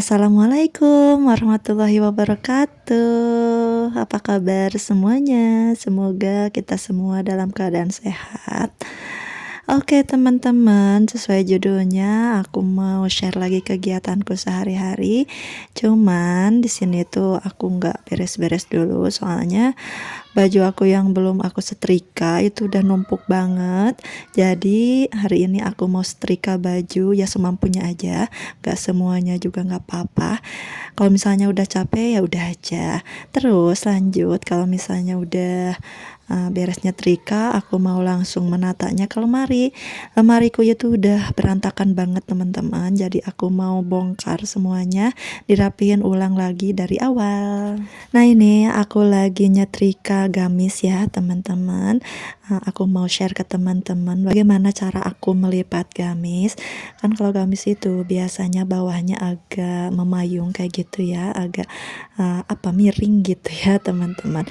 Assalamualaikum warahmatullahi wabarakatuh. Apa kabar semuanya? Semoga kita semua dalam keadaan sehat. Oke teman-teman, sesuai judulnya aku mau share lagi kegiatanku sehari-hari. Cuman di sini tuh aku nggak beres-beres dulu, soalnya baju aku yang belum aku setrika itu udah numpuk banget. Jadi hari ini aku mau setrika baju ya semampunya aja, gak semuanya juga nggak apa-apa. Kalau misalnya udah capek ya udah aja. Terus lanjut, kalau misalnya udah beres nyetrika, aku mau langsung menatanya ke lemari. Lemariku itu udah berantakan banget teman-teman, jadi aku mau bongkar semuanya, dirapihin ulang lagi dari awal. Nah ini aku lagi nyetrika gamis ya teman-teman. Aku mau share ke teman-teman bagaimana cara aku melipat gamis. Kan kalau gamis itu biasanya bawahnya agak memayung kayak gitu ya, agak miring gitu ya teman-teman.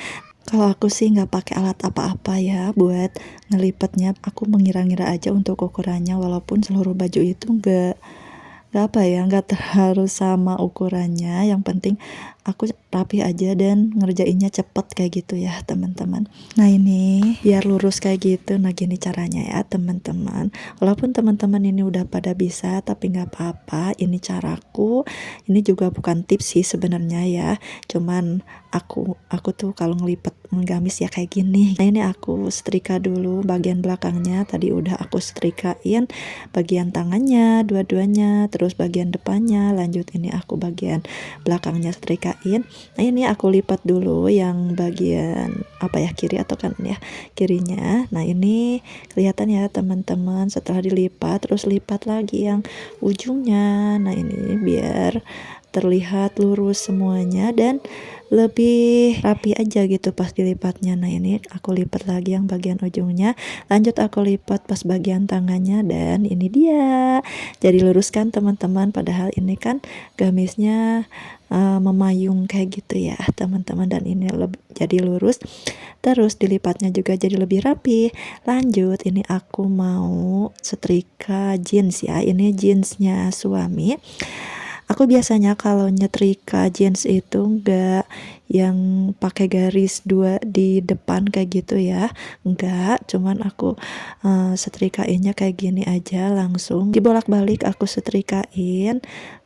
Kalau aku sih nggak pakai alat apa-apa ya buat ngelipetnya. Aku mengira-ngira aja untuk ukurannya, walaupun seluruh baju itu nggak terlalu sama ukurannya. Yang penting aku rapi aja dan ngerjainnya cepet kayak gitu ya teman-teman. Nah ini biar lurus kayak gitu. Nah gini caranya ya teman-teman, walaupun teman-teman ini udah pada bisa, tapi nggak apa-apa, ini caraku. Ini juga bukan tips sih sebenarnya ya, cuman aku tuh kalau ngelipet gamis ya kayak gini. Nah ini aku setrika dulu bagian belakangnya, tadi udah aku setrikain bagian tangannya dua-duanya, terus bagian depannya, lanjut ini aku bagian belakangnya setrikain. Nah ini aku lipat dulu yang bagian kiri atau kanan ya, kirinya. Nah ini kelihatan ya teman-teman, setelah dilipat terus lipat lagi yang ujungnya. Nah ini biar terlihat lurus semuanya dan lebih rapi aja gitu pas dilipatnya. Nah ini aku lipat lagi yang bagian ujungnya, lanjut aku lipat pas bagian tangannya, dan ini dia jadi lurus kan teman-teman. Padahal ini kan gamisnya memayung kayak gitu ya teman-teman, dan ini jadi lurus. Terus dilipatnya juga jadi lebih rapi. Lanjut ini aku mau setrika jeans ya, ini jeansnya suami. Aku biasanya kalau nyetrika jeans itu enggak yang pakai garis dua di depan kayak gitu ya, enggak, cuman aku setrikainnya kayak gini aja, langsung dibolak-balik aku setrikain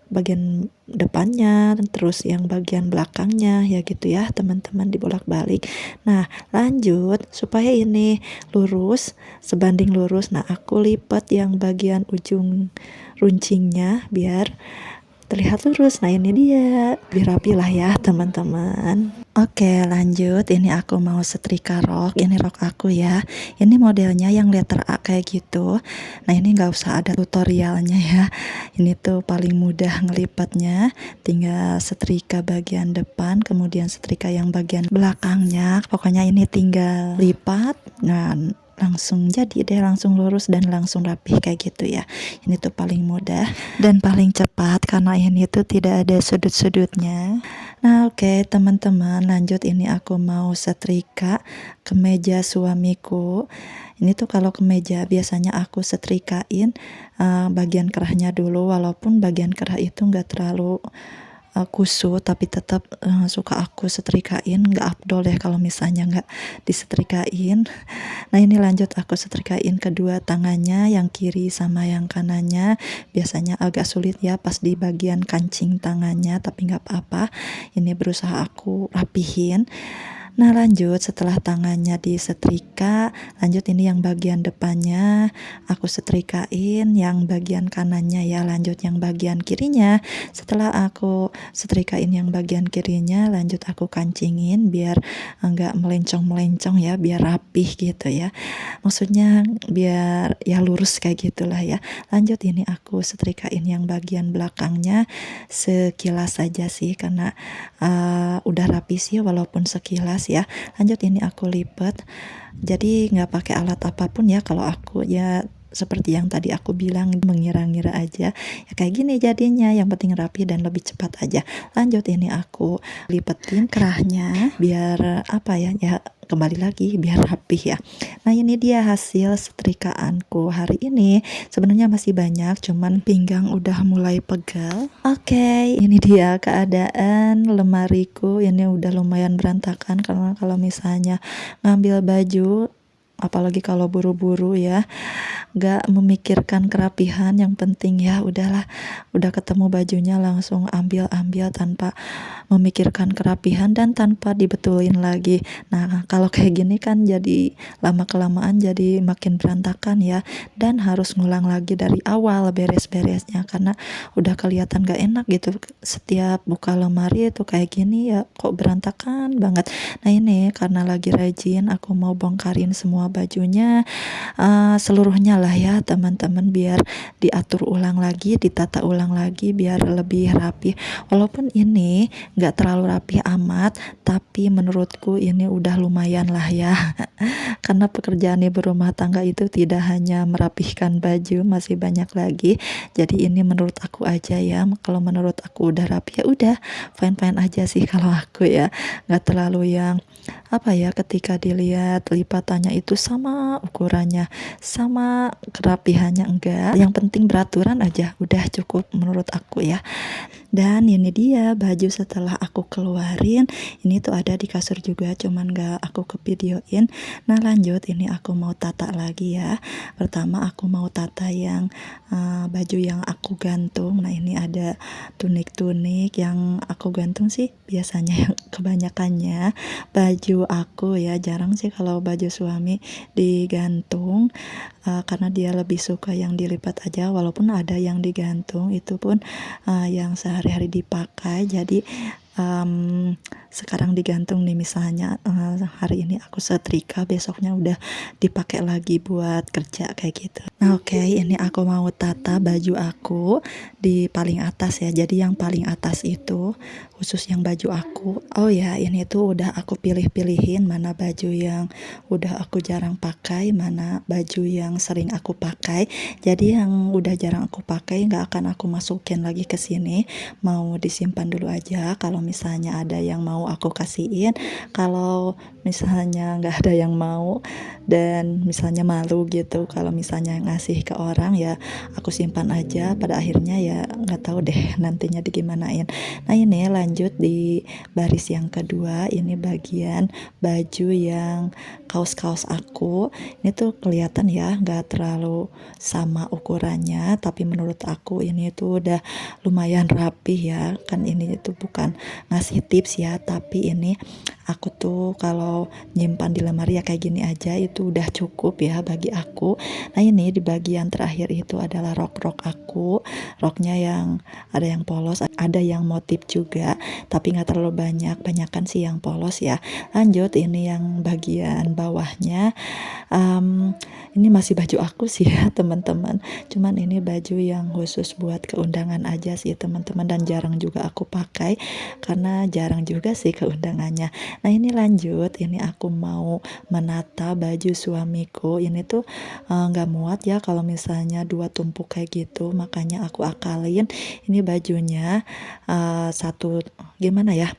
bagian depannya terus yang bagian belakangnya ya gitu ya teman-teman, dibolak-balik. Nah lanjut supaya ini lurus, sebanding lurus, nah aku lipat yang bagian ujung runcingnya biar terlihat lurus. Nah ini dia, lebih rapi lah ya teman-teman. Oke lanjut, ini aku mau setrika rok. Ini rok aku ya, ini modelnya yang letter A kayak gitu. Nah ini nggak usah ada tutorialnya ya, ini tuh paling mudah ngelipatnya, tinggal setrika bagian depan kemudian setrika yang bagian belakangnya. Pokoknya ini tinggal lipat, nah langsung jadi deh, langsung lurus dan langsung rapih kayak gitu ya. Ini tuh paling mudah dan paling cepat karena ini tuh tidak ada sudut-sudutnya. Nah oke teman-teman, lanjut ini aku mau setrika kemeja suamiku. Ini tuh kalau kemeja biasanya aku setrikain bagian kerahnya dulu, walaupun bagian kerah itu nggak terlalu kusut, tapi tetap suka aku setrikain. Nggak afdol ya kalau misalnya nggak disetrikain. Nah ini lanjut aku setrikain kedua tangannya, yang kiri sama yang kanannya. Biasanya agak sulit ya pas di bagian kancing tangannya, tapi nggak apa-apa, ini berusaha aku rapihin. Nah lanjut setelah tangannya disetrika, lanjut ini yang bagian depannya aku setrikain, yang bagian kanannya ya, lanjut yang bagian kirinya. Setelah aku setrikain yang bagian kirinya, lanjut aku kancingin biar enggak melencong-melencong ya, biar rapih gitu ya. Maksudnya biar ya lurus kayak gitulah ya. Lanjut ini aku setrikain yang bagian belakangnya sekilas saja sih, karena udah rapi sih walaupun sekilas ya. Lanjut ini aku lipat, jadi nggak pakai alat apapun ya. Kalau aku ya seperti yang tadi aku bilang, mengira-ngira aja ya kayak gini jadinya, yang penting rapi dan lebih cepat aja. Lanjut ini aku lipetin kerahnya biar ya kembali lagi biar rapih ya. Nah ini dia hasil setrikaanku hari ini. Sebenarnya masih banyak, cuman pinggang udah mulai pegal. Oke, ini dia keadaan lemariku. Ini udah lumayan berantakan karena kalau misalnya ngambil baju, apalagi kalau buru-buru ya, gak memikirkan kerapihan, yang penting ya udahlah, udah ketemu bajunya langsung ambil tanpa memikirkan kerapihan dan tanpa dibetulin lagi. Nah kalau kayak gini kan jadi lama kelamaan jadi makin berantakan ya, dan harus ngulang lagi dari awal beres-beresnya karena udah kelihatan gak enak gitu. Setiap buka lemari itu kayak gini ya, kok berantakan banget. Nah ini karena lagi rajin aku mau bongkarin semua bajunya, seluruhnya lah ya teman-teman, biar diatur ulang lagi, ditata ulang lagi biar lebih rapi. Walaupun ini nggak terlalu rapi amat, tapi menurutku ini udah lumayan lah ya. Karena pekerjaan ibu rumah tangga itu tidak hanya merapihkan baju, masih banyak lagi. Jadi ini menurut aku aja ya, kalau menurut aku udah rapi ya udah fine-fine aja sih kalau aku ya. Nggak terlalu yang apa ya, ketika dilihat lipatannya itu sama ukurannya, sama kerapihannya, enggak. Yang penting beraturan aja, udah cukup menurut aku ya. Dan ini dia baju setelah aku keluarin. Ini tuh ada di kasur juga, cuman gak aku kevideoin. Nah lanjut, ini aku mau tata lagi ya. Pertama aku mau tata yang baju yang aku gantung. Nah ini ada tunik-tunik yang aku gantung sih biasanya yang kebanyakannya baju aku ya, jarang sih kalau baju suami digantung. Karena dia lebih suka yang dilipat aja, walaupun ada yang digantung itu pun yang sehari-hari dipakai. Jadi sekarang digantung nih, misalnya hari ini aku setrika, besoknya udah dipakai lagi buat kerja kayak gitu. Nah oke, ini aku mau tata baju aku di paling atas ya. Jadi yang paling atas itu khusus yang baju aku. Oh ya, ini tuh udah aku pilih-pilihin mana baju yang udah aku jarang pakai, mana baju yang sering aku pakai. Jadi yang udah jarang aku pakai nggak akan aku masukin lagi ke sini, mau disimpan dulu aja. Kalau misalnya ada yang mau aku kasihin, kalau misalnya nggak ada yang mau dan misalnya malu gitu kalau misalnya ngasih ke orang, ya aku simpan aja. Pada akhirnya ya nggak tahu deh nantinya digimanain. Nah ini lanjut di baris yang kedua, ini bagian baju yang kaos-kaos aku. Ini tuh kelihatan ya nggak terlalu sama ukurannya, tapi menurut aku ini tuh udah lumayan rapi ya. Kan ini tuh bukan ngasih tips ya, tapi ini aku tuh kalau nyimpan di lemari ya kayak gini aja itu udah cukup ya bagi aku. Nah ini di bagian terakhir itu adalah rok-rok aku. Roknya yang ada yang polos, ada yang motif juga, tapi nggak terlalu banyak, banyakan sih yang polos ya. Lanjut, ini yang bagian bawahnya, ini masih baju aku sih ya teman-teman, cuman ini baju yang khusus buat keundangan aja sih teman-teman, dan jarang juga aku pakai karena jarang juga sih keundangannya. Nah ini lanjut, ini aku mau menata baju suamiku. Ini tuh nggak muat ya kalau misalnya dua tumpuk kayak gitu, makanya aku akalin ini bajunya satu, gimana ya,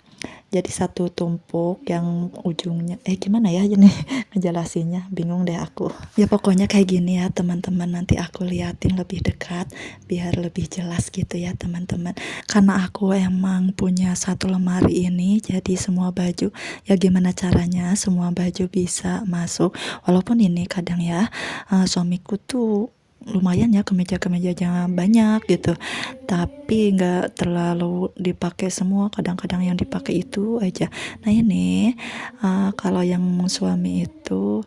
jadi satu tumpuk yang ujungnya gimana ya ini ngejelasinnya, bingung deh aku ya. Pokoknya kayak gini ya teman-teman, nanti aku liatin lebih dekat biar lebih jelas gitu ya teman-teman. Karena aku emang punya satu lemari ini, jadi semua baju ya gimana caranya semua baju bisa masuk. Walaupun ini kadang ya suamiku tuh lumayan ya kemeja-kemejanya banyak gitu, tapi nggak terlalu dipakai semua, kadang-kadang yang dipakai itu aja. Nah ini kalau yang suami itu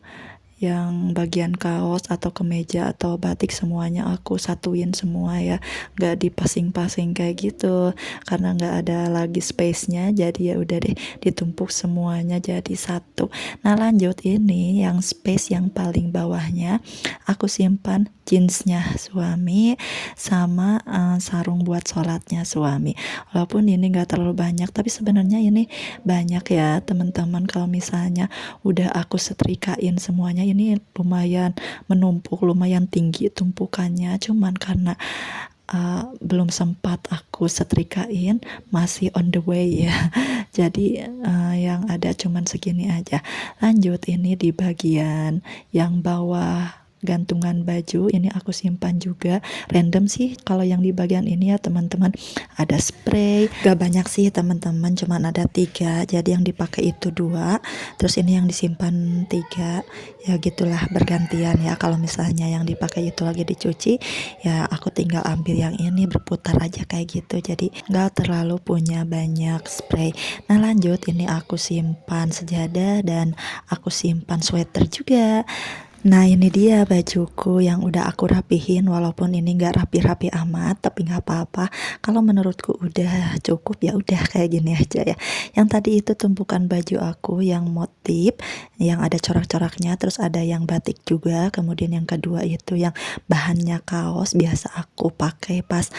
yang bagian kaos atau kemeja atau batik semuanya aku satuin semua ya, nggak dipasing-pasing kayak gitu karena nggak ada lagi space-nya, jadi ya udah deh ditumpuk semuanya jadi satu. Nah lanjut, ini yang space yang paling bawahnya aku simpan jeansnya suami sama sarung buat sholatnya suami. Walaupun ini nggak terlalu banyak, tapi sebenarnya ini banyak ya teman-teman. Kalau misalnya udah aku setrikain semuanya, ini lumayan menumpuk, lumayan tinggi tumpukannya, cuman karena belum sempat aku setrikain, masih on the way ya. Jadi yang ada cuman segini aja. Lanjut, ini di bagian yang bawah gantungan baju ini aku simpan juga random sih kalau yang di bagian ini ya teman-teman. Ada spray, gak banyak sih teman-teman, cuman ada 3, jadi yang dipakai itu 2, terus ini yang disimpan 3. Ya gitulah, bergantian ya, kalau misalnya yang dipakai itu lagi dicuci ya aku tinggal ambil yang ini, berputar aja kayak gitu, jadi gak terlalu punya banyak spray. Nah lanjut, ini aku simpan sejadah dan aku simpan sweater juga. Nah ini dia bajuku yang udah aku rapihin, walaupun ini nggak rapi-rapi amat tapi nggak apa-apa, kalau menurutku udah cukup ya udah kayak gini aja ya. Yang tadi itu tumpukan baju aku yang motif yang ada corak-coraknya, terus ada yang batik juga, kemudian yang kedua itu yang bahannya kaos biasa aku pakai pas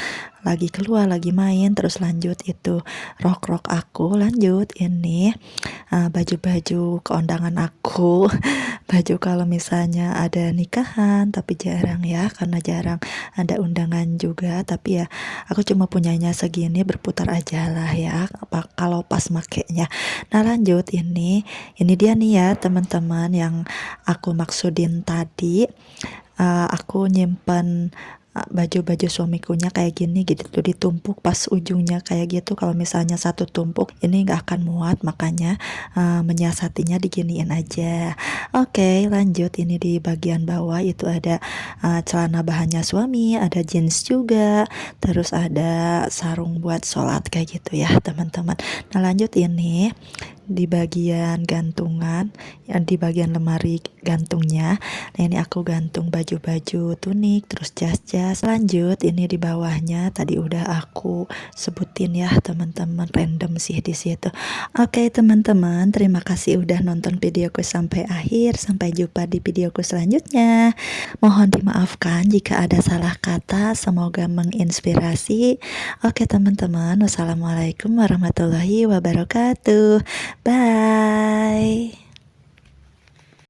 lagi keluar lagi main, terus lanjut itu rok-rok aku, lanjut ini baju-baju keundangan aku. Baju kalau misalnya ada nikahan, tapi jarang ya karena jarang ada undangan juga, tapi ya aku cuma punyanya segini, berputar aja lah ya kalau pas makainya. Nah lanjut, ini dia nih ya teman-teman yang aku maksudin tadi. Aku nyimpen baju-baju suamikunya kayak gini gitu tuh, ditumpuk pas ujungnya kayak gitu. Kalau misalnya satu tumpuk ini nggak akan muat, makanya menyiasatinya diginiin aja. Oke lanjut, ini di bagian bawah itu ada celana bahannya suami, ada jeans juga, terus ada sarung buat sholat kayak gitu ya teman-teman. Nah lanjut, ini di bagian gantungan, yang di bagian lemari gantungnya. Nah ini aku gantung baju-baju tunik, terus jas-jas. Lanjut, ini di bawahnya tadi udah aku sebutin ya teman-teman, random sih di situ. Oke teman-teman, terima kasih udah nonton videoku sampai akhir. Sampai jumpa di videoku selanjutnya. Mohon dimaafkan jika ada salah kata, semoga menginspirasi. Oke teman-teman, wassalamualaikum warahmatullahi wabarakatuh. Bye.